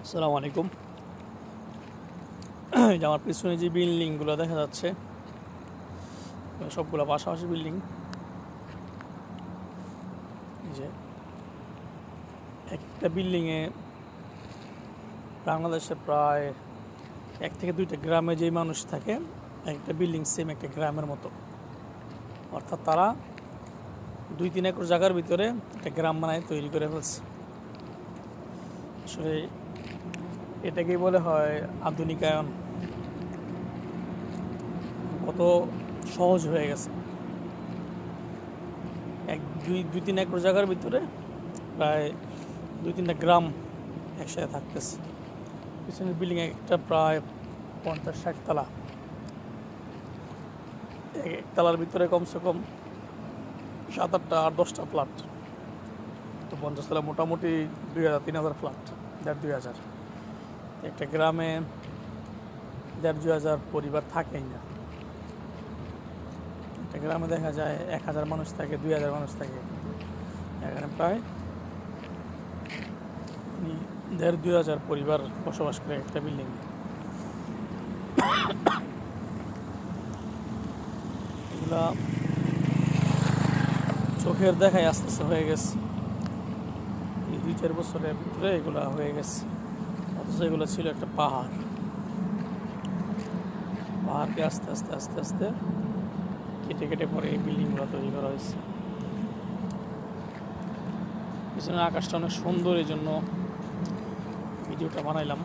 আসসালামু আলাইকুম। এই যে আমার পিছনে যে বিল্ডিংগুলো দেখা যাচ্ছে, সবগুলো পাশাপাশি বিল্ডিং। এই যে একটা বিল্ডিংয়ে বাংলাদেশে প্রায় 1 থেকে 2টা গ্রামে যেই মানুষ থাকে, একটা বিল্ডিং সেম একটা গ্রামের মতো। অর্থাৎ তারা 2-3 একর জায়গার ভিতরে একটা গ্রাম বানায় তৈরি করে ফেলছে। আসলে এটাকেই বলে হয় আধুনিকায়ন। কত সহজ হয়ে গেছে, 2-3 একর জায়গার ভিতরে প্রায় 2-3টা গ্রাম একসাথে থাকতেছে। পিছনের বিল্ডিং একটা প্রায় 50-60 তলা। একতলার ভিতরে কমসে কম 7-8টা 8-10টা ফ্ল্যাট। তো 50 তলা মোটামুটি 2000-3000 ফ্ল্যাট, 1500-2000। একটা গ্রামে 1500-2000 পরিবার থাকেই না। একটা গ্রামে দেখা যায় 1000 মানুষ থাকে, 2000 মানুষ থাকে। এখানে প্রায় 1500-2000 পরিবার বসবাস করে একটা বিল্ডিং। এগুলা চোখের দেখায় আস্তে আস্তে হয়ে গেছে, এই 2-4 বছরের ভিতরে এগুলা হয়ে গেছে। অথচ এগুলো ছিল একটা পাহাড়কে আস্তে আস্তে আস্তে আস্তে কেটে কেটে পরে এই বিল্ডিংগুলো তৈরি করা হয়েছে। পিছনে আকাশটা অনেক সুন্দর, এই জন্য ভিডিওটা বানাইলাম।